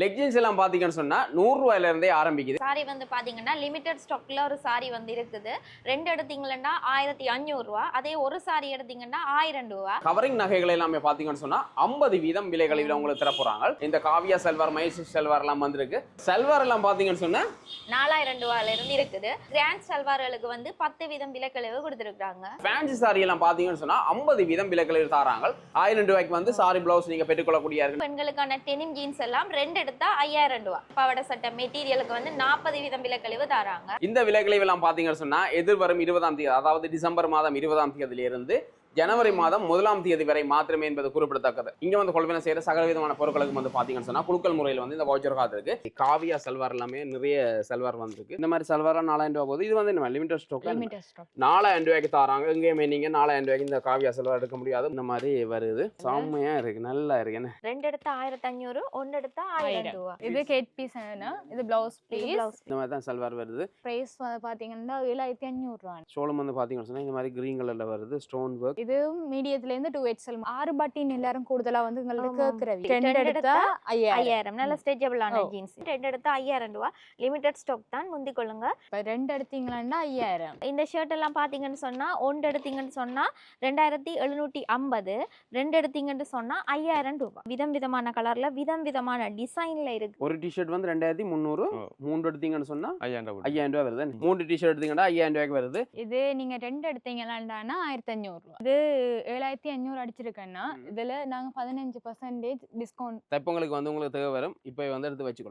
Leggings எல்லாம் பாத்தீங்கன்னு சொன்னா 100 ரூபாயில இருந்தே ஆரம்பிக்குது. சாரி வந்து பாத்தீங்கன்னா லிமிடெட் ஸ்டாக்ல ஒரு சாரி வந்து இருக்குது. 2 எடுத்தீங்கன்னா 1500 ரூபாய், அதே ஒரு சாரி எடுத்தீங்கன்னா 1000 ரூபாய். கவரிங் நகைகள் எல்லாமே பாத்தீங்கன்னு சொன்னா 50% விலை கழிவுல உங்களுக்கு தர போறாங்க. இந்த காவியா சல்வார், மைசூர் சல்வார் எல்லாம் வந்திருக்கு. சல்வார் எல்லாம் பாத்தீங்கன்னு சொன்னா 4000 ரூபாயில இருந்து இருக்குது. கிராண்ட் சல்வார்களுக்கு வந்து 10% விலை கழிவு கொடுத்துருக்காங்க. ஃபேன்சி சாரி எல்லாம் பாத்தீங்கன்னு சொன்னா 50% விலை கழிவு தராங்க. 1000 ரூபாய்க்கு வந்து சாரி பிளவுஸ் நீங்க பெற்றுக்கொள்ளக்கூடிய. பெண்களுக்கான டெனிம் ஜீன்ஸ் எல்லாம் 2 எடுத்தா 5000 ரூபாய். பாவாடை சட்டை மெட்டீரியலுக்கு வந்து 40% விலை கழிவு தராங்க. இந்த விலை கழிவு எல்லாம் பாத்தீங்கன்னு சொன்னா எதிர்வரும் 20ஆம் தேதி, அதாவது டிசம்பர் மாதம் 20ஆம் தேதியில இருந்து ஜனவரி மாதம் 1ஆம் தேதி வரை மாத்திரமே என்பது குறிப்பிடத்தக்கது. இங்க வந்து கொள்வன செய்யற சகல விதமான பொருட்களுக்கு வந்து பாத்தீங்கன்னு சொன்னா குழுக்கள் முறையில் வந்து இந்த வவுச்சர் கார்டு இருக்கு. காவியா சல்வார் எல்லாமே நிறைய சல்வார் வந்திருக்கு. இந்த மாதிரி சல்வார் 4000 ரூபாய் போகுது. இது வந்து லிமிடெட் ஸ்டாக். 4000 ரூபாய்க்கு தராங்க. எங்கேயுமே நீங்க 4000 ரூபாய்க்கு இந்த காவியா சல்வார் எடுக்க முடியாது. இந்த மாதிரி வருது. செம்மையா இருக்கு, நல்லா இருக்கு. என்ன 2 எடுத்தா 1500, 1 எடுத்தா 1000 ரூபாய். இது ஹெட் பீஸ், இது பிளவுஸ் பீஸ். இந்த மாதிரி தான் சல்வார் வருது. பிரைஸ் பாத்தீங்கன்னா 7500 ரூபாய். சோளம் வந்து பாத்தீங்கன்னு சொன்னா இந்த மாதிரி கிரீன் கலர்ல வருது. Stone work. இது மீடியத்துல இருந்து 2XL 6 பட்டின் எல்லாரும் கூடுதலா வந்து உங்களுக்கு கேக்குறவி. 2 எடுத்தா 5000. நல்ல ஸ்ட்ரெச்சபிளான ஜீன்ஸ். 2 எடுத்தா 5000 ரூபாய். லிமிடெட் ஸ்டாக் தான், முந்தி கொள்ளுங்க. இப்ப 2 எடுத்தீங்கன்னா 5000. இந்த ஷர்ட் எல்லாம் பாத்தீங்கன்னு சொன்னா 1 எடுத்தீங்கன்னு சொன்னா 2750, 2 எடுத்தீங்கன்னு சொன்னா 5000 ரூபாய். விதம் விதமான கலர்ல விதம் விதமான டிசைன்ல இருக்கு. ஒரு டி-ஷர்ட் வந்து 2300, 3 எடுத்தீங்கன்னு சொன்னா 5000 ரூபாய் வருது. 3 டி-ஷர்ட் எடுத்தீங்கன்னா 5000 ரூபாய்க்கு வருது. இது நீங்க 2 எடுத்தீங்கன்னா 1500 ரூபாய். இது 7500 அடிச்சிருக்கேன்னா இதுல நாங்க 15% டிஸ்கவுண்ட். தைப்பங்களுக்கு வந்து உங்களுக்கு தேவை வரும். இப்போ வந்து எடுத்து வச்சுக்கணும்.